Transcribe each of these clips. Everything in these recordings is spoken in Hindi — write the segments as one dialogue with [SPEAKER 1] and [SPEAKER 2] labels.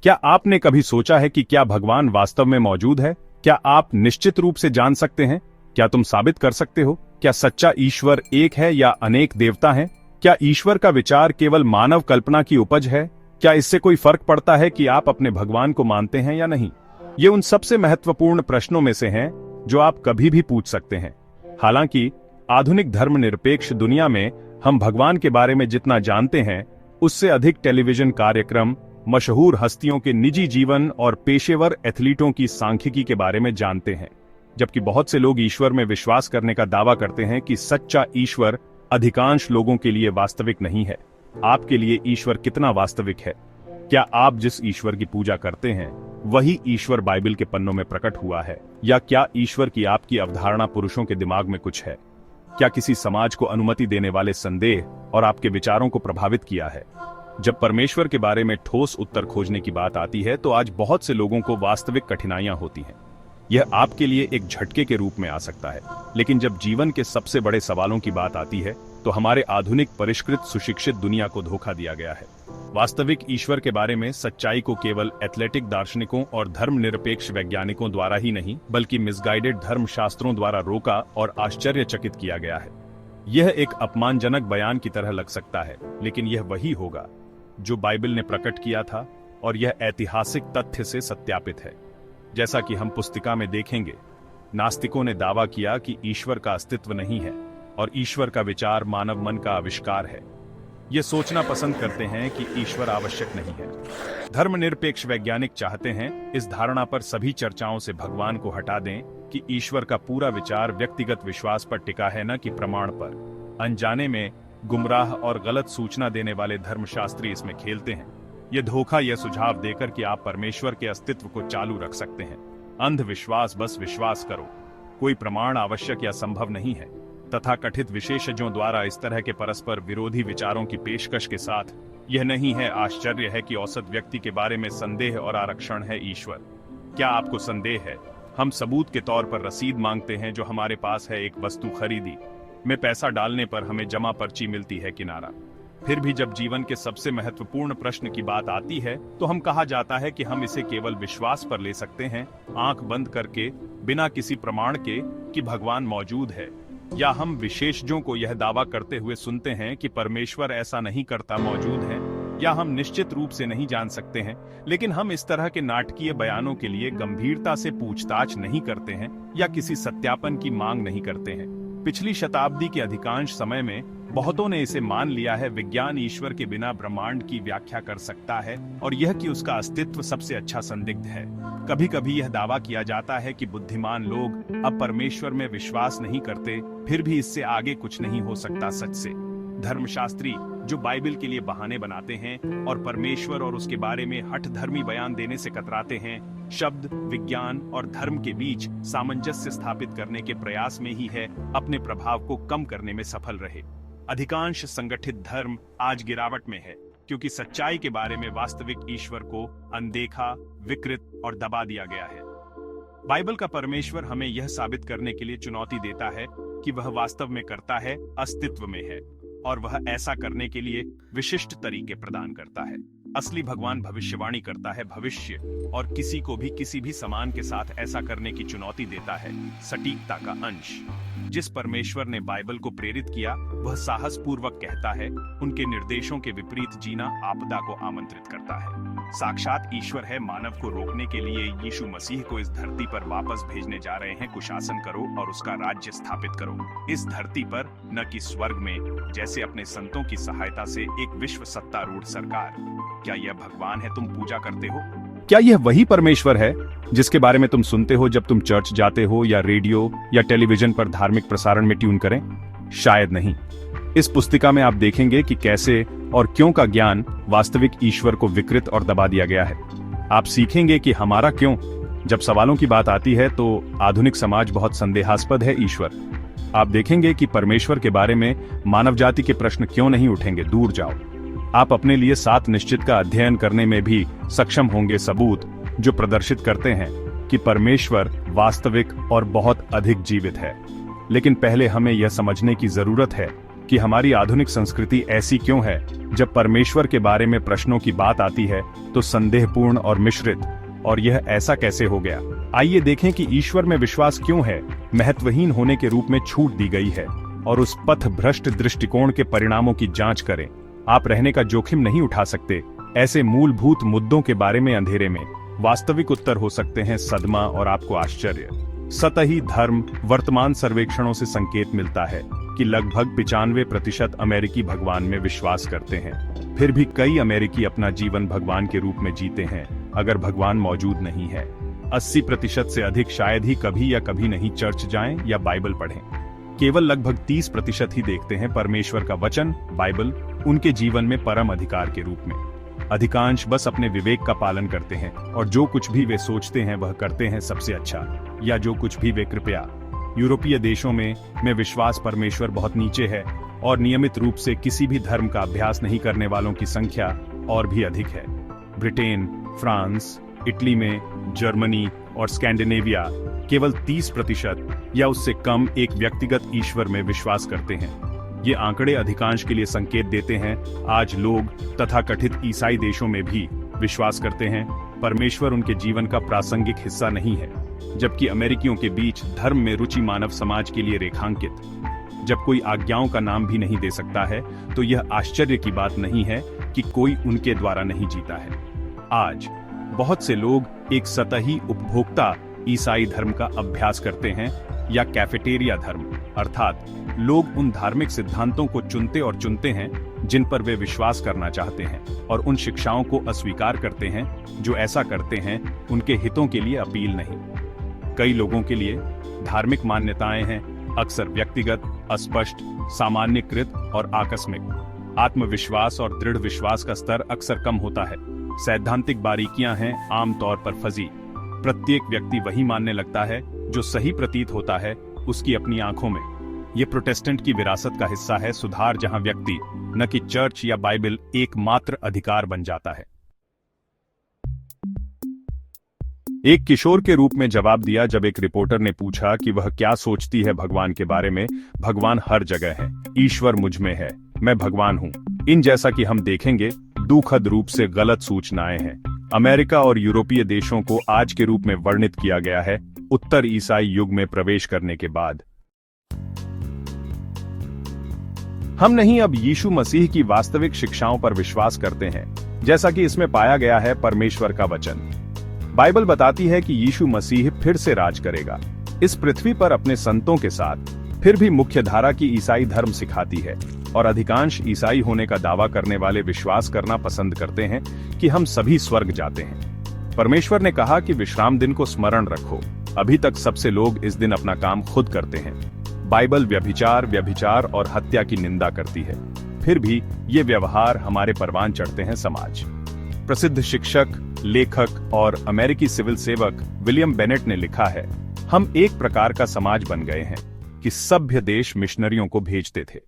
[SPEAKER 1] क्या आपने कभी सोचा है कि क्या भगवान वास्तव में मौजूद है? क्या आप निश्चित रूप से जान सकते हैं? क्या तुम साबित कर सकते हो? क्या सच्चा ईश्वर एक है या अनेक देवता हैं? क्या ईश्वर का विचार केवल मानव कल्पना की उपज है? क्या इससे कोई फर्क पड़ता है कि आप अपने भगवान को मानते हैं या नहीं? ये उन सबसे महत्वपूर्ण प्रश्नों में से हैं जो आप कभी भी पूछ सकते हैं। हालांकि आधुनिक धर्मनिरपेक्ष दुनिया में हम भगवान के बारे में जितना जानते हैं, उससे अधिक टेलीविजन कार्यक्रम, मशहूर हस्तियों के निजी जीवन और पेशेवर एथलीटों की सांख्यिकी के बारे में जानते हैं। जबकि बहुत से लोग ईश्वर में विश्वास करने का दावा करते हैं कि सच्चा ईश्वर अधिकांश लोगों के लिए वास्तविक नहीं है। आपके लिए ईश्वर कितना वास्तविक है? क्या आप जिस ईश्वर की पूजा करते हैं वही ईश्वर बाइबल के पन्नों में प्रकट हुआ है, या क्या ईश्वर की आपकी अवधारणा पुरुषों के दिमाग में कुछ है? क्या किसी समाज को अनुमति देने वाले संदेह और आपके विचारों को प्रभावित किया है? जब परमेश्वर के बारे में ठोस उत्तर खोजने की बात आती है तो आज बहुत से लोगों को वास्तविक कठिनाइयां होती हैं। यह आपके लिए एक झटके के रूप में आ सकता है, लेकिन जब जीवन के सबसे बड़े सवालों की बात आती है तो हमारे आधुनिक परिष्कृत सुशिक्षित दुनिया को धोखा दिया गया है। वास्तविक ईश्वर के बारे में सच्चाई को केवल एथलेटिक दार्शनिकों और धर्मनिरपेक्ष वैज्ञानिकों द्वारा ही नहीं, बल्कि मिसगाइडेड धर्मशास्त्रों द्वारा रोका और आश्चर्यचकित किया गया है। यह एक अपमानजनक बयान की तरह लग सकता है, लेकिन यह वही होगा जो बाइबल ने प्रकट किया था, और यह ऐतिहासिक तथ्य से सत्यापित है। जैसा कि हम पुस्तिका में देखेंगे, नास्तिकों ने दावा किया कि ईश्वर का अस्तित्व नहीं है और ईश्वर का विचार मानव मन का आविष्कार है। ये सोचना पसंद करते हैं कि ईश्वर आवश्यक नहीं है। धर्मनिरपेक्ष वैज्ञानिक चाहते हैं इस धारणा पर सभी चर्चाओं से भगवान को हटा दें कि ईश्वर का पूरा विचार व्यक्तिगत विश्वास पर टिका है, न कि प्रमाण पर। अनजाने में गुमराह और गलत सूचना देने वाले धर्मशास्त्री इसमें खेलते हैं। ये धोखा यह सुझाव देकर कि आप परमेश्वर के अस्तित्व को चालू रख सकते हैं। अंधविश्वास, बस विश्वास करो, कोई प्रमाण आवश्यक या संभव नहीं है। तथाकथित विशेषज्ञों द्वारा इस तरह के परस्पर विरोधी विचारों की पेशकश के साथ यह नहीं है आश्चर्य है कि औसत व्यक्ति के बारे में संदेह और आरक्षण है ईश्वर। क्या आपको संदेह है? हम सबूत के तौर पर रसीद मांगते हैं जो हमारे पास है। एक वस्तु खरीदी में पैसा डालने पर हमें जमा पर्ची मिलती है, किनारा। फिर भी जब जीवन के सबसे महत्वपूर्ण प्रश्न की बात आती है तो हम कहा जाता है कि हम इसे केवल विश्वास पर ले सकते हैं, आंख बंद करके, बिना किसी प्रमाण के कि भगवान मौजूद है। या हम विशेषज्ञों को यह दावा करते हुए सुनते हैं कि परमेश्वर ऐसा नहीं करता मौजूद है, या हम निश्चित रूप से नहीं जान सकते हैं, लेकिन हम इस तरह के नाटकीय बयानों के लिए गंभीरता से पूछताछ नहीं करते हैं या किसी सत्यापन की मांग नहीं करते हैं। पिछली शताब्दी के अधिकांश समय में बहुतों ने इसे मान लिया है विज्ञान ईश्वर के बिना ब्रह्मांड की व्याख्या कर सकता है, और यह कि उसका अस्तित्व सबसे अच्छा संदिग्ध है। कभी कभी यह दावा किया जाता है कि बुद्धिमान लोग अब परमेश्वर में विश्वास नहीं करते, फिर भी इससे आगे कुछ नहीं हो सकता सच से। धर्मशास्त्री जो बाइबल के लिए बहाने बनाते हैं और परमेश्वर और उसके बारे में हठ धर्मी बयान देने से कतराते हैं, शब्द, विज्ञान और धर्म के बीच सामंजस्य स्थापित करने के प्रयास में ही है अपने प्रभाव को कम करने में सफल रहे। अधिकांश संगठित धर्म आज गिरावट में है क्योंकि सच्चाई के बारे में वास्तविक ईश्वर को अनदेखा, विकृत और दबा दिया गया है। बाइबल का परमेश्वर हमें यह साबित करने के लिए चुनौती देता है कि वह वास्तव में करता है, अस्तित्व में है, और वह ऐसा करने के लिए विशिष्ट तरीके प्रदान करता है। असली भगवान भविष्यवाणी करता है भविष्य, और किसी को भी किसी भी समान के साथ ऐसा करने की चुनौती देता है सटीकता का अंश। जिस परमेश्वर ने बाइबल को प्रेरित किया वह साहस पूर्वक कहता है, उनके निर्देशों के विपरीत जीना आपदा को आमंत्रित करता है। साक्षात ईश्वर है मानव को रोकने के लिए यीशु मसीह को इस धरती पर वापस भेजने जा रहे हैं। कुशासन करो और उसका राज्य स्थापित करो, इस धरती पर, न कि स्वर्ग में, जैसे अपने संतों की सहायता से एक विश्व सत्तारूढ़ सरकार। क्या यह भगवान है तुम पूजा करते हो? क्या यह वही परमेश्वर है जिसके बारे में तुम सुनते हो जब तुम चर्च जाते हो या रेडियो या टेलीविजन पर धार्मिक प्रसारण में ट्यून करें? शायद नहीं। इस पुस्तिका में आप देखेंगे कि कैसे और क्यों का ज्ञान वास्तविक ईश्वर को विकृत और दबा दिया गया है। आप सीखेंगे कि हमारा क्यों। जब सवालों की बात आती है तो आधुनिक समाज बहुत संदेहास्पद है ईश्वर। आप देखेंगे कि परमेश्वर के बारे में मानव जाति के प्रश्न क्यों नहीं उठेंगे। दूर जाओ, आप अपने लिए 7 निश्चित का अध्ययन करने में भी सक्षम होंगे, सबूत जो प्रदर्शित करते हैं कि परमेश्वर वास्तविक और बहुत अधिक जीवित है। लेकिन पहले हमें यह समझने की जरूरत है कि हमारी आधुनिक संस्कृति ऐसी क्यों है। जब परमेश्वर के बारे में प्रश्नों की बात आती है तो संदेहपूर्ण और मिश्रित, और यह ऐसा कैसे हो गया। आइए देखें कि ईश्वर में विश्वास क्यों है महत्वहीन होने के रूप में छूट दी गई है, और उस पथ भ्रष्ट दृष्टिकोण के परिणामों की जांच करें। आप रहने का जोखिम नहीं उठा सकते। ऐसे मूलभूत मुद्दों के बारे में अंधेरे में वास्तविक उत्तर हो सकते हैं सदमा और आपको आश्चर्य। सतही धर्म। वर्तमान सर्वेक्षणों से संकेत मिलता है कि लगभग 95% अमेरिकी भगवान में विश्वास करते हैं। फिर भी कई अमेरिकी अपना जीवन भगवान के रूप में जीते हैं अगर भगवान मौजूद नहीं है। 80% से अधिक शायद ही कभी या कभी नहीं चर्च जाएं या बाइबल पढ़ें। केवल लगभग 30% ही देखते हैं परमेश्वर का वचन, बाइबल, उनके जीवन में परम अधिकार के रूप में। अधिकांश बस अपने विवेक का पालन करते हैं और जो कुछ भी वे सोचते हैं वह करते हैं सबसे अच्छा, या जो कुछ भी वे कृपया। यूरोपीय देशों में विश्वास परमेश्वर बहुत नीचे है, और नियमित रूप से किसी भी धर्म का अभ्यास नहीं करने वालों की संख्या और भी अधिक है। ब्रिटेन, फ्रांस, इटली में, जर्मनी और स्कैंडिनेविया केवल 30% या उससे कम एक व्यक्तिगत ईश्वर में विश्वास करते हैं। ये आंकड़े अधिकांश के लिए संकेत देते हैं आज लोग तथाकथित ईसाई देशों में भी विश्वास करते हैं परमेश्वर उनके जीवन का प्रासंगिक हिस्सा नहीं है, जबकि अमेरिकियों के बीच धर्म में रुचि मानव समाज के लिए रेखांकित। जब कोई आज्ञाओं का नाम भी नहीं दे सकता है तो यह आश्चर्य की बात नहीं है कि कोई उनके द्वारा नहीं जीता है। आज बहुत से लोग एक सतही उपभोक्ता ईसाई धर्म का अभ्यास करते हैं, या कैफेटेरिया धर्म, अर्थात लोग उन धार्मिक सिद्धांतों को चुनते हैं जिन पर वे विश्वास करना चाहते हैं, और उन शिक्षाओं को अस्वीकार करते हैं जो ऐसा करते हैं उनके हितों के लिए अपील नहीं। कई लोगों के लिए धार्मिक मान्यताएं हैं अक्सर व्यक्तिगत, अस्पष्ट, सामान्यकृत और आकस्मिक। आत्मविश्वास और दृढ़ विश्वास का स्तर अक्सर कम होता है। सैद्धांतिक बारीकियां हैं आमतौर पर फजी। प्रत्येक व्यक्ति वही मानने लगता है जो सही प्रतीत होता है उसकी अपनी आंखों में। ये प्रोटेस्टेंट की विरासत का हिस्सा है सुधार, जहां व्यक्ति न कि चर्च या बाइबल एकमात्र अधिकार बन जाता है। एक किशोर के रूप में जवाब दिया जब एक रिपोर्टर ने पूछा कि वह क्या सोचती है भगवान के बारे में। भगवान हर जगह है, ईश्वर मुझ में है, मैं भगवान हूं। इन जैसा कि हम देखेंगे दुखद रूप से गलत सूचनाएं हैं। अमेरिका और यूरोपीय देशों को आज के रूप में वर्णित किया गया है उत्तर ईसाई युग में प्रवेश करने के बाद। हम नहीं अब यीशु मसीह की वास्तविक शिक्षाओं पर विश्वास करते हैं, जैसा कि इसमें पाया गया है परमेश्वर का वचन। बाइबल बताती है कि यीशु मसीह फिर से राज करेगा इस पृथ्वी पर अपने संतों के साथ। फिर भी मुख्यधारा की ईसाई धर्म सिखाती है, और अधिकांश ईसाई होने का दावा करने वाले विश्वास करना पसंद करते हैं कि हम सभी स्वर्ग जाते हैं। परमेश्वर ने कहा कि विश्राम दिन को स्मरण रखो। अभी तक सबसे लोग इस दिन अपना काम खुद करते हैं। बाइबल व्यभिचार और हत्या की निंदा करती है, फिर भी ये व्यवहार हमारे परवान चढ़ते हैं समाज। प्रसिद्ध शिक्षक, लेखक और अमेरिकी सिविल सेवक विलियम बेनेट ने लिखा है, हम एक प्रकार का समाज बन गए हैं कि सभ्य देश मिशनरियों को भेजते थे।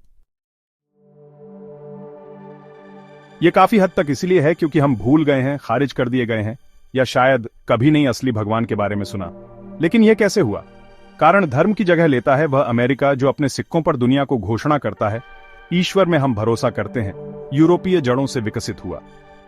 [SPEAKER 1] ये काफी हद तक इसलिए है क्योंकि हम भूल गए हैं, खारिज कर दिए गए हैं, या शायद कभी नहीं असली भगवान के बारे में सुना। लेकिन यह कैसे हुआ? कारण धर्म की जगह लेता है वह अमेरिका जो अपने सिक्कों पर दुनिया को घोषणा करता है ईश्वर में हम भरोसा करते हैं। यूरोपीय जड़ों से विकसित हुआ।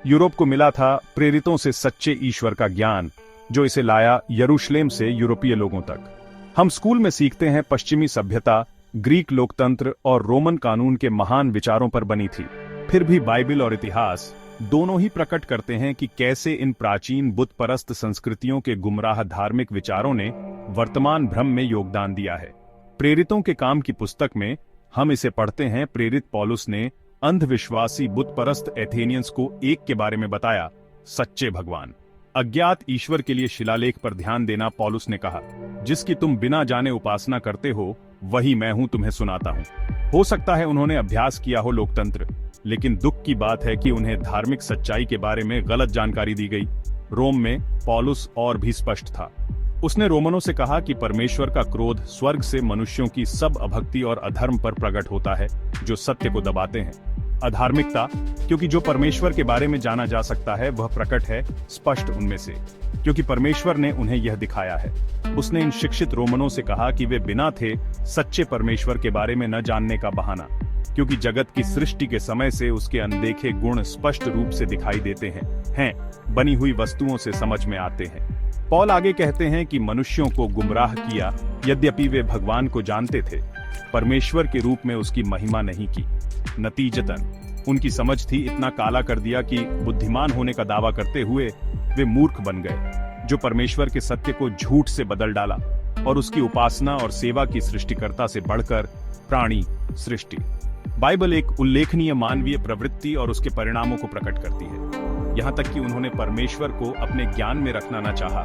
[SPEAKER 1] यूरोप को मिला था प्रेरितों से सच्चे ईश्वर का ज्ञान, जो इसे लाया यरूशलेम से यूरोपीय लोगों तक। हम स्कूल में सीखते हैं पश्चिमी सभ्यता ग्रीक लोकतंत्र और रोमन कानून के महान विचारों पर बनी थी। फिर भी बाइबल और इतिहास दोनों ही प्रकट करते हैं कि कैसे इन प्राचीन बुत परस्त संस्कृतियों के गुमराह धार्मिक विचारों ने वर्तमान भ्रम में योगदान दिया है। प्रेरितों के काम की पुस्तक में हम इसे पढ़ते हैं। प्रेरित पौलुस ने अंधविश्वासी बुत परस्त एथेनियंस को एक के बारे में बताया, सच्चे भगवान। अज्ञात ईश्वर के लिए शिलालेख पर ध्यान देना। पौलुस ने कहा, जिसकी तुम बिना जाने उपासना करते हो वही मैं हूं तुम्हें सुनाता हूं। हो सकता है उन्होंने अभ्यास किया हो लोकतंत्र, लेकिन दुख की बात है कि उन्हें धार्मिक सच्चाई के बारे में गलत जानकारी दी गई। रोम में पौलुस और भी स्पष्ट था। उसने रोमनों से कहा कि परमेश्वर का क्रोध स्वर्ग से मनुष्यों की सब अभक्ति और अधर्म पर प्रकट होता है जो सत्य को दबाते हैं। अधार्मिकता, क्योंकि जो परमेश्वर के बारे में जाना जा सकता है वह प्रकट है स्पष्ट उनमें से। क्योंकि परमेश्वर ने उन्हें यह दिखाया है। उसने इन शिक्षित रोमनों से कहा कि वे बिना थे सच्चे परमेश्वर के बारे में न जानने का बहाना, क्योंकि जगत की सृष्टि के समय से उसके अनदेखे गुण स्पष्ट रूप से दिखाई देते हैं, बनी हुई वस्तुओं से समझ में आते हैं। पौल आगे कहते हैं कि मनुष्यों को गुमराह किया, यद्यपि वे भगवान को जानते थे, परमेश्वर के रूप में उसकी महिमा नहीं की। नतीजतन उनकी समझ थी इतना काला कर दिया कि बुद्धिमान होने का दावा करते हुए वे मूर्ख बन गए, जो परमेश्वर के सत्य को झूठ से बदल डाला और उसकी उपासना और सेवा की सृष्टिकर्ता से बढ़कर प्राणी सृष्टि। बाइबल एक उल्लेखनीय मानवीय प्रवृत्ति और उसके परिणामों को प्रकट करती है। यहाँ तक कि उन्होंने परमेश्वर को अपने ज्ञान में रखना न चाहा,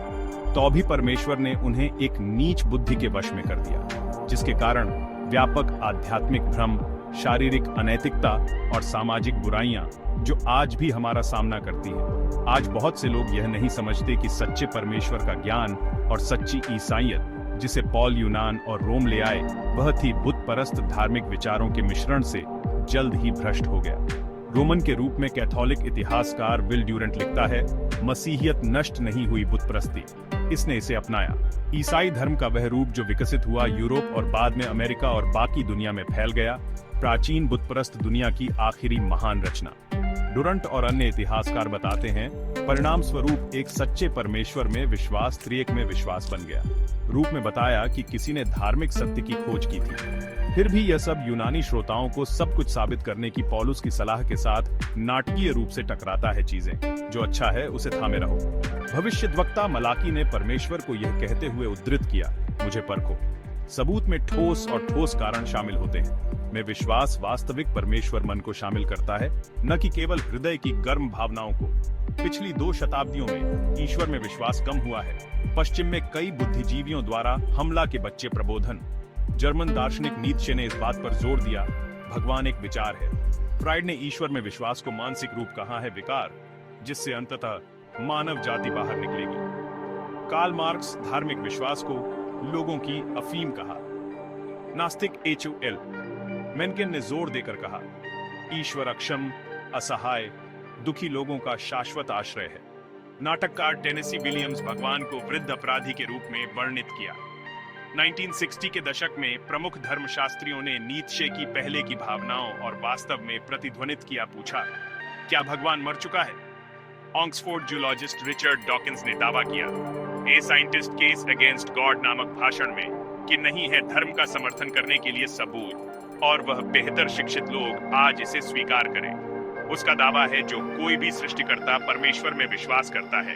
[SPEAKER 1] तो भी परमेश्वर ने उन्हें एक नीच बुद्धि के वश में कर दिया, जिसके कारण व्यापक आध्यात्मिक भ्रम, शारीरिक अनैतिकता और सामाजिक बुराइयां जो आज भी हमारा सामना करती है। आज बहुत से लोग यह नहीं समझते कि सच्चे परमेश्वर का ज्ञान और सच्ची ईसाईयत, जिसे पौल यूनान और रोम ले आए, वह थी बुत परस्त धार्मिक विचारों के मिश्रण से जल्द ही भ्रष्ट हो गया। रोमन के रूप में कैथोलिक इतिहासकार विल ड्यूरेंट लिखता है, मसीहियत नष्ट नहीं हुई बुत परस्ती, इसने इसे अपनाया। ईसाई धर्म का वह रूप जो विकसित हुआ यूरोप और बाद में अमेरिका और बाकी दुनिया में फैल गया, प्राचीन बुतपरस्त दुनिया की आखिरी महान रचना। डुरंट और अन्य इतिहासकार बताते हैं, परिणाम स्वरूप एक सच्चे परमेश्वर में विश्वास त्रिएक में विश्वास बन गया। रूप में बताया कि किसी ने धार्मिक सत्य की खोज की थी। फिर भी यह सब यूनानी श्रोताओं को सब कुछ साबित करने की पौलुस की सलाह के साथ नाटकीय रूप से टकराता है। चीजें जो अच्छा है उसे थामे रहो। भविष्यद्वक्ता मलाकी ने परमेश्वर को यह कहते हुए उद्धृत किया, मुझे परखो। सबूत में ठोस और ठोस कारण शामिल होते हैं। में विश्वास वास्तविक परमेश्वर मन को शामिल करता है, न कि केवल हृदय की गर्म भावनाओं को। पिछली 2 शताब्दियों में ईश्वर में विश्वास कम हुआ है। पश्चिम में कई बुद्धिजीवियों द्वारा हमला के बच्चे प्रबोधन। जर्मन दार्शनिक नीत्शे ने इस बात पर जोर दिया, भगवान एक विचार है। फ्राइड ने ईश्वर में विश्वास को मानसिक रूप कहा है विकार, जिससे अंततः मानव जाति बाहर निकलेगी। कार्ल मार्क्स धार्मिक विश्वास को लोगों की अफीम कहा। नास्तिक एच.यू.एल. मेनकेन ने जोर देकर कहा, ईश्वर अक्षम, असहाय, दुखी लोगों का शाश्वत आश्रय है। नाटककार टेनेसी विलियम्स भगवान को वृद्ध अपराधी के रूप में वर्णित किया। 1960 के दशक में प्रमुख धर्मशास्त्रियों ने नीत्शे की पहले की भावनाओं और वास्तव में प्रतिध्वनित किया। पूछा, क्या भगवान मर चुका है? ऑक्सफोर्ड जूलॉजिस्ट रिचर्ड डॉकिंस ने दावा किया, a scientist case against God नामक भाषण में, कि नहीं है धर्म का समर्थन करने के लिए सबूत, और वह बेहतर शिक्षित लोग आज इसे स्वीकार करें। उसका दावा है, जो कोई भी सृष्टिकर्ता परमेश्वर में विश्वास करता है,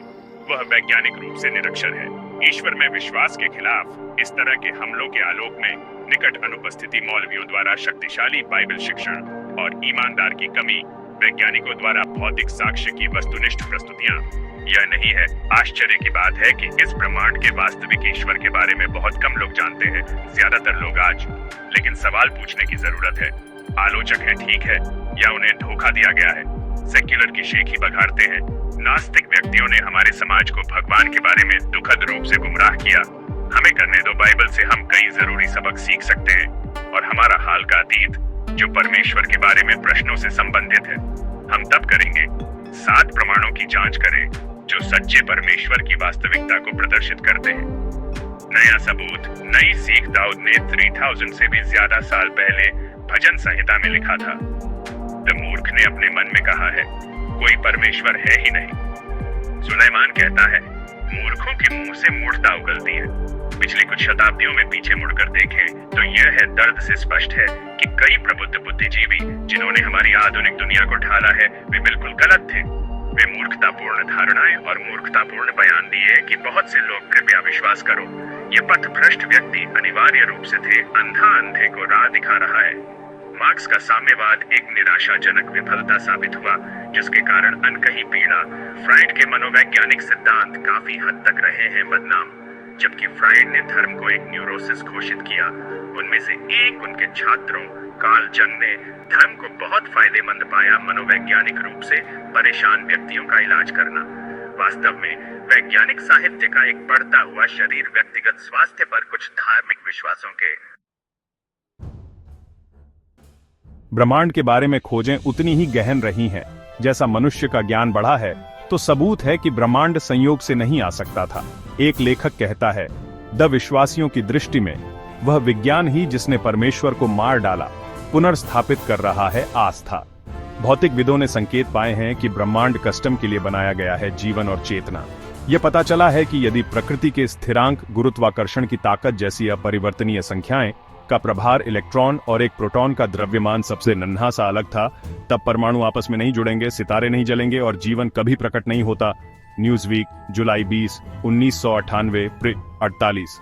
[SPEAKER 1] वह वैज्ञानिक रूप से निरक्षर है। ईश्वर में विश्वास के खिलाफ इस तरह के हमलों के आलोक में निकट अनुपस्थिति मौलवियों द्वारा शक्तिशाली बाइबल शिक्षण और ईमानदार की कमी, वैज्ञानिकों द्वारा भौतिक साक्ष्य की वस्तुनिष्ठ प्रस्तुतियां, यह नहीं है। आश्चर्य की बात है कि इस ब्रह्मांड के वास्तविक ईश्वर के बारे में बहुत कम लोग जानते हैं, ज्यादातर लोग आज। लेकिन सवाल पूछने की जरूरत है। आलोचक हैं, ठीक है, या उन्हें धोखा दिया गया है? सेक्युलर की शेख ही बघारते हैं। नास्तिक व्यक्तियों ने हमारे समाज को भगवान के बारे में दुखद रूप से गुमराह किया। हमें करने दो, बाइबल से हम कई जरूरी सबक सीख सकते हैं, और हमारा हाल का अतीत जो परमेश्वर के बारे में प्रश्नों से संबंधित है, हम तब करेंगे। 7 प्रमाणों की जांच करें जो सच्चे परमेश्वर की वास्तविकता को प्रदर्शित करते हैं। नया सबूत, नई सीख दाऊद ने 3000 से भी ज्यादा साल पहले भजन संहिता में लिखा था। द मूर्ख ने अपने मन में कहा है, कोई परमेश्वर है ही नहीं। सुलेमान कहता है, मूर्खों के मुंह से मूढ़ता उगलती है। पिछली कुछ शताब्दियों में पीछे मुड़कर देखें तो यह है दर्द से स्पष्ट है कि कई प्रबुद्ध बुद्धिजीवी जिन्होंने हमारी आधुनिक दुनिया को ढाला है, वे बिल्कुल गलत थे। वे मूर्खतापूर्ण धारणाएं और मूर्खतापूर्ण बयान दिए कि बहुत से लोग कृपया विश्वास करो। ये पथभ्रष्ट व्यक्ति अनिवार्य रूप से थे, अंधा अंधे को राह दिखा रहा है। मार्क्स का साम्यवाद एक निराशाजनक विफलता साबित हुआ, जिसके कारण अनकही पीड़ा। फ्राइड के मनोवैज्ञानिक सिद्धांत काफी हद तक रहे हैं बदनाम। जबकि फ्राइड ने धर्म को एक न्यूरोसिस घोषित किया, उनमें से एक उनके छात्रों कार्ल जंग ने धर्म को बहुत फायदेमंद पाया मनोवैज्ञानिक रूप से परेशान व्यक्तियों का इलाज करना। वास्तव में वैज्ञानिक साहित्य का एक बढ़ता हुआ शरीर व्यक्तिगत स्वास्थ्य पर कुछ धार्मिक विश्वासों के ब्रह्मांड के बारे में खोजें उतनी ही गहन रही हैं। जैसा मनुष्य का ज्ञान बढ़ा है, तो सबूत है कि ब्रह्मांड संयोग से नहीं आ सकता था। एक लेखक कहता है, द विश्वासियों की दृष्टि में वह विज्ञान ही जिसने परमेश्वर को मार डाला पुनर्स्थापित कर रहा है आस्था। भौतिकविदों ने संकेत पाए हैं कि ब्रह्मांड कस्टम के लिए बनाया गया है, जीवन और चेतना। यह पता चला है कि यदि प्रकृति के स्थिरांक, गुरुत्वाकर्षण की ताकत जैसी अपरिवर्तनीय संख्याएं का प्रभार इलेक्ट्रॉन और एक प्रोटॉन का द्रव्यमान सबसे नन्हा सा अलग था, तब परमाणु आपस में नहीं जुड़ेंगे, सितारे नहीं जलेंगे और जीवन कभी प्रकट नहीं होता। न्यूज़वीक, जुलाई 20, 1998, 48।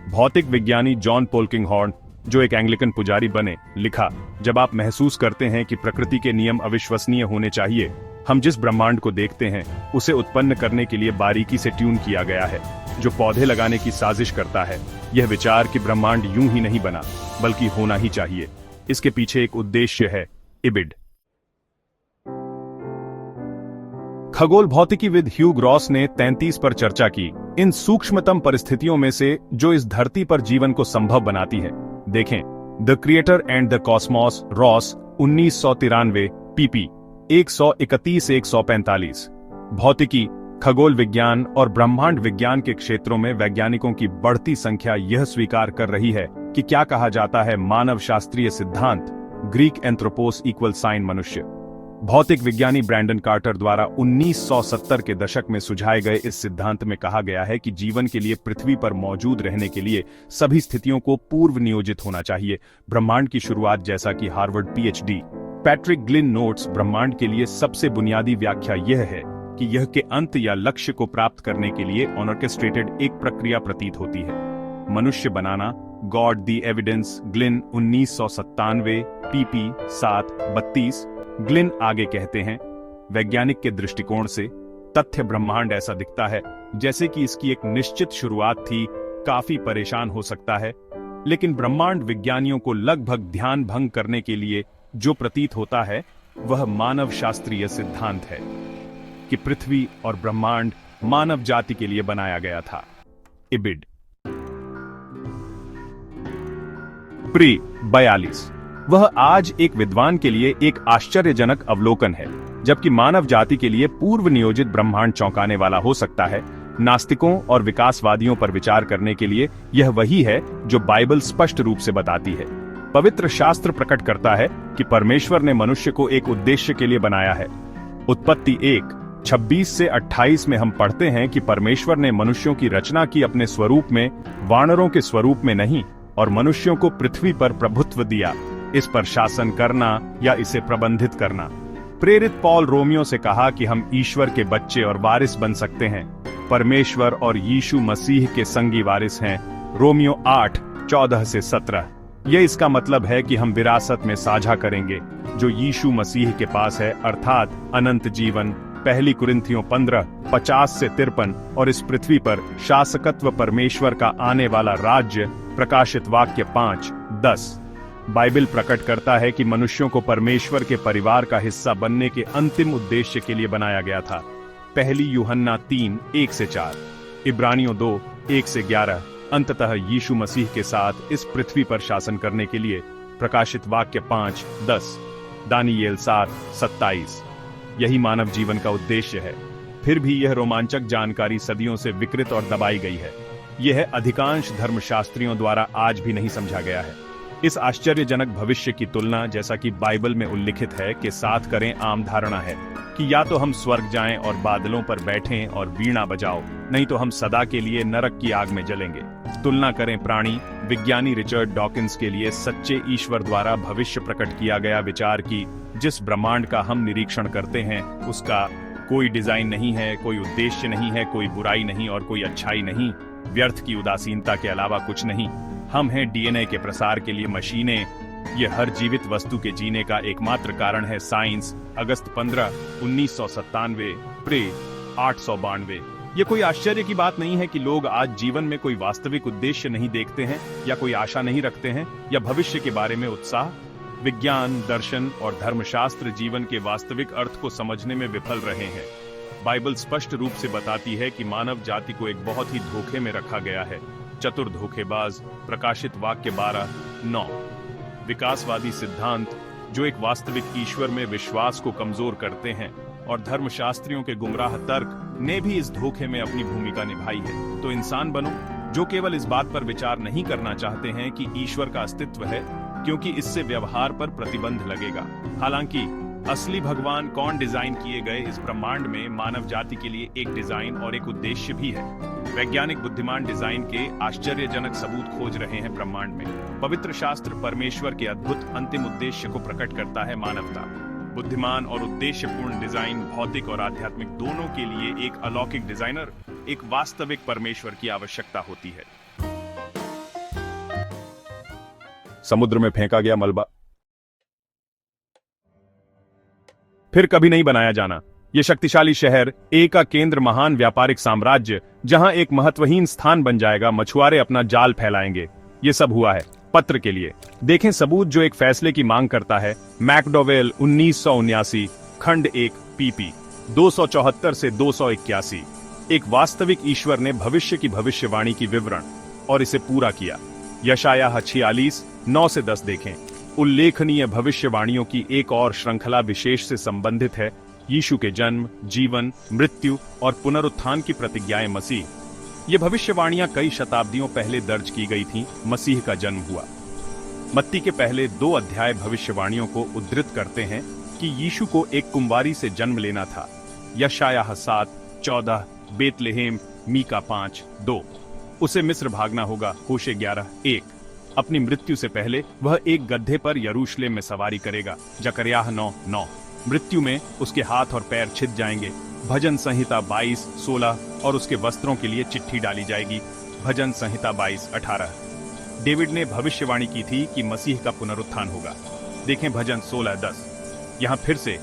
[SPEAKER 1] भौतिक विज्ञानी जॉन पोल्किंगहॉर्न, जो एक एंग्लिकन पुजारी बने, लिखा, जब आप महसूस करते हैं कि प्रकृति के नियम अविश्वसनीय होने चाहिए, हम जिस ब्रह्मांड को देखते हैं उसे उत्पन्न करने के लिए बारीकी से ट्यून किया गया है, जो पौधे लगाने की साजिश करता है। यह विचार कि ब्रह्मांड यूं ही नहीं बना बल्कि होना ही चाहिए, इसके पीछे एक उद्देश्य है। इबिड। खगोल भौतिकीविद ह्यू ग्रॉस ने 33 पर चर्चा की, इन सूक्ष्मतम परिस्थितियों में से जो इस धरती पर जीवन को संभव बनाती है। देखें, the creator and the Cosmos, Ross, 1993, pp 131-145। भौतिकी, खगोल विज्ञान और ब्रह्मांड विज्ञान के क्षेत्रों में वैज्ञानिकों की बढ़ती संख्या यह स्वीकार कर रही है कि क्या कहा जाता है मानव शास्त्रीय सिद्धांत, ग्रीक एंथ्रोपोस इक्वल साइन मनुष्य। भौतिक विज्ञानी ब्रैंडन कार्टर द्वारा 1970 के दशक में सुझाए गए इस सिद्धांत में कहा गया है कि जीवन के लिए पृथ्वी पर मौजूद रहने के लिए सभी स्थितियों को पूर्व नियोजित होना चाहिए। ब्रह्मांड की शुरुआत, जैसा कि हार्वर्ड PhD पैट्रिक ग्लिन नोट्स, ब्रह्मांड के लिए सबसे बुनियादी व्याख्या यह है कि यह के अंत या लक्ष्य को प्राप्त करने के लिए ऑर्केस्ट्रेटेड एक प्रक्रिया प्रतीत होती है। मनुष्य बनाना, गॉड दी एविडेंस, ग्लिन 1997, pp 7-32। ग्लिन आगे कहते हैं, वैज्ञानिक के दृष्टिकोण से तथ्य ब्रह्मांड ऐसा दिखता है जैसे कि इसकी एक निश्चित शुरुआत थी, काफी परेशान हो सकता है, लेकिन ब्रह्मांड विज्ञानियों को लगभग ध्यान भंग करने के लिए जो प्रतीत होता है वह मानव शास्त्रीय सिद्धांत है कि पृथ्वी और ब्रह्मांड मानव जाति के लिए बनाया गया था। इबिड। प्री 42। वह आज एक विद्वान के लिए एक आश्चर्यजनक अवलोकन है, जबकि मानव जाति के लिए पूर्व नियोजित ब्रह्मांड चौंकाने वाला हो सकता है। नास्तिकों और विकासवादियों पर विचार करने के लिए यह वही है जो बाइबल स्पष्ट रूप से बताती है। पवित्र शास्त्र प्रकट करता है कि परमेश्वर ने मनुष्य को एक उद्देश्य के लिए बनाया है। उत्पत्ति 1:26-28 में हम पढ़ते हैं कि परमेश्वर ने मनुष्यों की रचना की अपने स्वरूप में, वानरों के स्वरूप में नहीं, और मनुष्यों को पृथ्वी पर प्रभुत्व दिया, इस पर शासन करना या इसे प्रबंधित करना। प्रेरित पौल रोमियो से कहा कि हम ईश्वर के बच्चे और वारिस बन सकते हैं, परमेश्वर और यीशु मसीह के संगी वारिस हैं। रोमियो 8:14-17। यह इसका मतलब है कि हम विरासत में साझा करेंगे जो यीशु मसीह के पास है, अर्थात अनंत जीवन। पहली कुरिन्थियों 15:50-53। और इस पृथ्वी पर शासकत्व परमेश्वर का आने वाला राज्य, प्रकाशित वाक्य 5:10। बाइबल प्रकट करता है कि मनुष्यों को परमेश्वर के परिवार का हिस्सा बनने के अंतिम उद्देश्य के लिए बनाया गया था। पहली यूहन्ना 3:1-4। इब्रानियों 2:1-11। अंततः यीशु मसीह के साथ इस पृथ्वी पर शासन करने के लिए, प्रकाशित वाक्य 5:10। दानियेल 7:27। यही मानव जीवन का उद्देश्य है। फिर भी यह रोमांचक जानकारी सदियों से विकृत और दबाई गई है। यह अधिकांश धर्मशास्त्रियों द्वारा आज भी नहीं समझा गया है। इस आश्चर्यजनक भविष्य की तुलना, जैसा कि बाइबल में उल्लिखित है, के साथ करें आम धारणा है कि या तो हम स्वर्ग जाएं और बादलों पर बैठें और वीणा बजाओ, नहीं तो हम सदा के लिए नरक की आग में जलेंगे। तुलना करें प्राणी विज्ञानी रिचर्ड डॉकिंस के लिए सच्चे ईश्वर द्वारा भविष्य प्रकट किया गया विचार की, जिस ब्रह्मांड का हम निरीक्षण करते हैं उसका कोई डिजाइन नहीं है, कोई उद्देश्य नहीं है, कोई बुराई नहीं और कोई अच्छाई नहीं, व्यर्थ की उदासीनता के अलावा कुछ नहीं। हम हैं डीएनए के प्रसार के लिए मशीनें। ये हर जीवित वस्तु के जीने का एकमात्र कारण है साइंस। अगस्त 15, 1997, प्रे 892। ये कोई आश्चर्य की बात नहीं है कि लोग आज जीवन में कोई वास्तविक उद्देश्य नहीं देखते हैं या कोई आशा नहीं रखते हैं या भविष्य के बारे में उत्साह। विज्ञान, दर्शन और धर्मशास्त्र जीवन के वास्तविक अर्थ को समझने में विफल रहे हैं। बाइबल स्पष्ट रूप से बताती है कि मानव जाति को एक बहुत ही धोखे में रखा गया है। चतुर धोखेबाज, प्रकाशित वाक्य 12:9। विकासवादी सिद्धांत जो एक वास्तविक ईश्वर में विश्वास को कमजोर करते हैं, और धर्मशास्त्रियों के गुमराह तर्क ने भी इस धोखे में अपनी भूमिका निभाई है। तो इंसान बनो जो केवल इस बात पर विचार नहीं करना चाहते हैं कि ईश्वर का अस्तित्व है, क्योंकि इससे व्यवहार पर प्रतिबंध लगेगा। हालांकि असली भगवान कौन डिजाइन किए गए इस ब्रह्मांड में मानव जाति के लिए एक डिजाइन और एक उद्देश्य भी है। वैज्ञानिक बुद्धिमान डिजाइन के आश्चर्यजनक सबूत खोज रहे हैं ब्रह्मांड में। पवित्र शास्त्र परमेश्वर के अद्भुत अंतिम उद्देश्य को प्रकट करता है, मानवता। बुद्धिमान और उद्देश्यपूर्ण डिजाइन भौतिक और आध्यात्मिक दोनों के लिए एक अलौकिक डिजाइनर, एक वास्तविक परमेश्वर की आवश्यकता होती है। समुद्र में फेंका गया मलबा फिर कभी नहीं बनाया जाना। यह शक्तिशाली शहर, ए का केंद्र, महान व्यापारिक साम्राज्य जहां एक महत्वहीन स्थान बन जाएगा। मछुआरे अपना जाल फैलाएंगे। ये सब हुआ है पत्र के लिए। देखें सबूत जो एक फैसले की मांग करता है। मैकडोवेल 1979, खंड 1, PP 274 से 281। एक वास्तविक ईश्वर ने भविष्य की भविष्यवाणी की विवरण और इसे पूरा किया। यशायाह 46, 9 से 10 देखें। उल्लेखनीय भविष्यवाणियों की एक और श्रृंखला विशेष से संबंधित है। यीशु के जन्म, जीवन, मृत्यु और पुनरुत्थान की प्रतिज्ञाएं मसीह। ये भविष्यवाणियां कई शताब्दियों पहले दर्ज की गई थीं। मसीह का जन्म हुआ। मत्ती के पहले 2 अध्याय भविष्यवाणियों को उद्धृत करते हैं कि यीशु को एक कुंवारी से जन्म लेना था। यशायाह 7, 14, बेतलेहेम, मीका 5, 2। उसे मिस्र भागना होगा, होशे 11, 1। अपनी मृत्यु से पहले वह एक गड्ढे पर यरूशलेम में सवारी करेगा, जकरयाह 9, 9। मृत्यु में उसके हाथ और पैर छिद जाएंगे। भजन संहिता 22, 16 और उसके वस्त्रों के लिए चिट्ठी डाली जाएगी। भजन संहिता 22, 18। डेविड ने भविष्यवाणी की थी कि मसीह का पुनरुत्थान होगा। देखें भजन 16, 10। यहाँ फिर से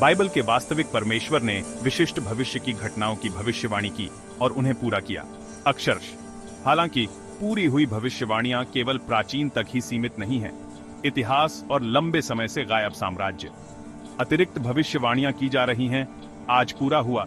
[SPEAKER 1] बाइबल के वास्तविक परमेश्वर ने विशिष्ट भविष्य की घटनाओं की भविष्यवाणी की और उन्हें पूरा किया, अक्षरशः। हालांकि पूरी हुई भविष्यवाणियां केवल प्राचीन तक ही सीमित नहीं हैं। इतिहास और लंबे समय से गायब साम्राज्य, अतिरिक्त भविष्यवाणियां की जा रही हैं। आज पूरा हुआ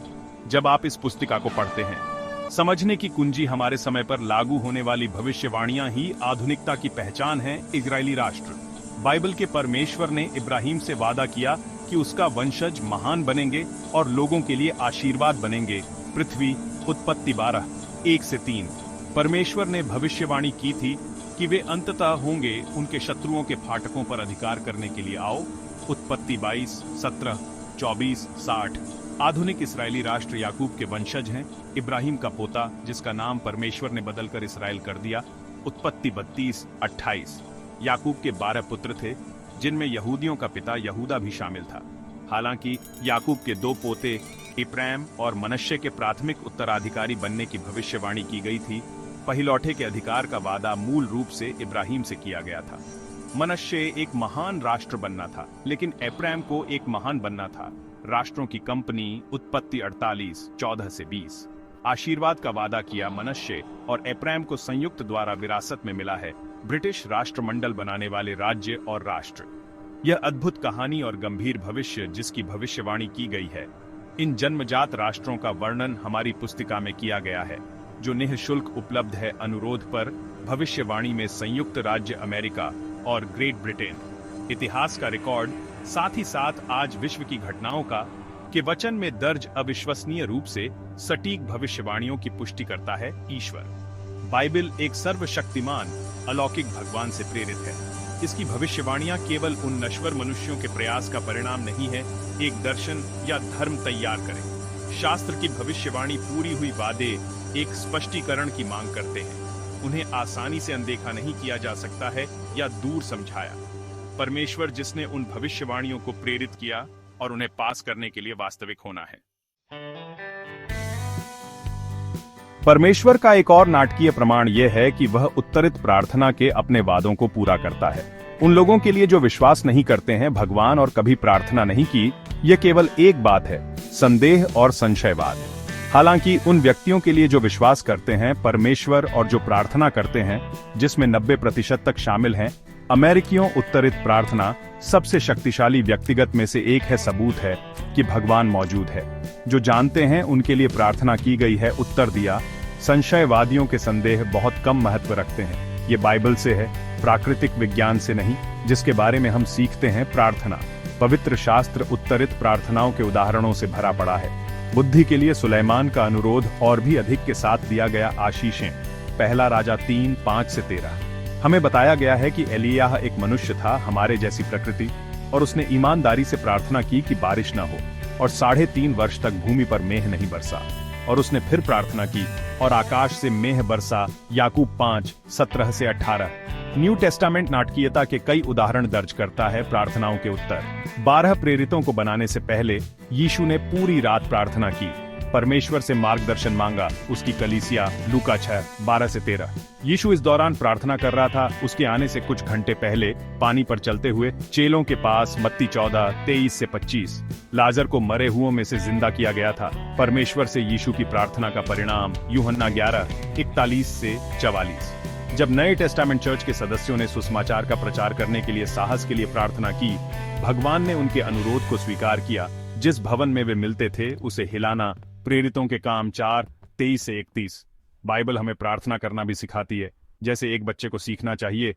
[SPEAKER 1] जब आप इस पुस्तिका को पढ़ते हैं। समझने की कुंजी हमारे समय पर लागू होने वाली भविष्यवाणियां ही आधुनिकता की पहचान है। इजरायली राष्ट्र, बाइबल के परमेश्वर ने इब्राहिम से वादा किया कि उसका वंशज महान बनेंगे और लोगों के लिए आशीर्वाद बनेंगे। पृथ्वी, उत्पत्ति 12, 1 से 3। परमेश्वर ने भविष्यवाणी की थी कि वे अंततः होंगे उनके शत्रुओं के फाटकों पर अधिकार करने के लिए। आओ, उत्पत्ति 22, 17, 24, 60। आधुनिक इस्राएली राष्ट्र याकूब के वंशज हैं। इब्राहिम का पोता जिसका नाम परमेश्वर ने बदलकर इसराइल कर दिया। उत्पत्ति 32, 28। याकूब के 12 पुत्र थे, जिनमें यहूदियों का पिता यहूदा भी शामिल था। हालांकि याकूब के 2 पोते इप्राइम और मनश्शे के प्राथमिक उत्तराधिकारी बनने की भविष्यवाणी की गई थी। पहिलौठे के अधिकार का वादा मूल रूप से इब्राहिम से किया गया था। मनश्शे एक महान राष्ट्र बनना था, लेकिन इप्राइम को एक महान बनना था। राष्ट्रों की कंपनी, उत्पत्ति 48, 14 से 20। आशीर्वाद का वादा किया मनश्शे और इप्राइम को संयुक्त द्वारा विरासत में मिला है ब्रिटिश राष्ट्रमंडल बनाने वाले राज्य और राष्ट्र। यह अद्भुत कहानी और गंभीर भविष्य जिसकी भविष्यवाणी की गई है। इन जन्मजात राष्ट्रों का वर्णन हमारी पुस्तिका में किया गया है, जो निःशुल्क उपलब्ध है अनुरोध पर। भविष्यवाणी में संयुक्त राज्य अमेरिका और ग्रेट ब्रिटेन। इतिहास का रिकॉर्ड, साथ ही साथ आज विश्व की घटनाओं का के वचन में दर्ज अविश्वसनीय रूप से सटीक भविष्यवाणियों की पुष्टि करता है। ईश्वर, बाइबल एक सर्वशक्तिमान अलौकिक भगवान से प्रेरित है। इसकी भविष्यवाणियां केवल उन नश्वर मनुष्यों के प्रयास का परिणाम नहीं है एक दर्शन या धर्म तैयार करें। शास्त्र की भविष्यवाणी पूरी हुई वादे एक स्पष्टीकरण की मांग करते हैं। उन्हें आसानी से अनदेखा नहीं किया जा सकता है या दूर समझाया। परमेश्वर जिसने उन भविष्यवाणियों को प्रेरित किया और उन्हें पास करने के लिए वास्तविक होना है। परमेश्वर का एक और नाटकीय प्रमाण यह है कि वह उत्तरित प्रार्थना के अपने वादों को पूरा करता है। उन लोगों के लिए जो विश्वास नहीं करते हैं भगवान और कभी प्रार्थना नहीं की, यह केवल एक बात है, संदेह और संशयवाद। हालांकि उन व्यक्तियों के लिए जो विश्वास करते हैं परमेश्वर और जो प्रार्थना करते हैं, जिसमें 90% तक शामिल हैं, अमेरिकियों उत्तरित प्रार्थना सबसे शक्तिशाली व्यक्तिगत में से एक है। सबूत है कि भगवान मौजूद है। जो जानते हैं उनके लिए प्रार्थना की गई है, उत्तर दिया। संशयवादियों के संदेह बहुत कम महत्व रखते हैं। ये बाइबल से है, प्राकृतिक विज्ञान से नहीं, जिसके बारे में हम सीखते हैं प्रार्थना। पवित्र शास्त्र उत्तरित प्रार्थनाओं के उदाहरणों से भरा पड़ा है। बुद्धि के लिए सुलेमान का अनुरोध और भी अधिक के साथ दिया गया आशीषें। पहला राजा 3:5-13। हमें बताया गया है कि एलियाह एक मनुष्य था हमारे जैसी प्रकृति, और उसने ईमानदारी से प्रार्थना की कि बारिश न हो, और 3.5 वर्ष तक भूमि पर मेह नहीं बरसा। और उसने फिर प्रार्थना की और आकाश से मेह बरसा। याकूब 5:17-18। न्यू टेस्टामेंट नाटकीयता के कई उदाहरण दर्ज करता है प्रार्थनाओं के उत्तर। 12 प्रेरितों को बनाने से पहले यीशु ने पूरी रात प्रार्थना की, परमेश्वर से मार्गदर्शन मांगा। उसकी कलीसिया लूका 6:12-13। यीशु इस दौरान प्रार्थना कर रहा था। उसके आने से कुछ घंटे पहले पानी पर चलते हुए चेलों के पास मत्ती 14:23-25। लाजर को मरे हुओं में से जिंदा किया गया था। परमेश्वर से यीशु की प्रार्थना का परिणाम यूहन्ना 11:41-44। जब नए टेस्टामेंट चर्च के सदस्यों ने सुसमाचार का प्रचार करने के लिए साहस के लिए प्रार्थना की, भगवान ने उनके अनुरोध को स्वीकार किया। जिस भवन में वे मिलते थे उसे हिलाना। प्रेरितों के काम 4:23-31। बाइबल हमें प्रार्थना करना भी सिखाती है। जैसे एक बच्चे को सीखना चाहिए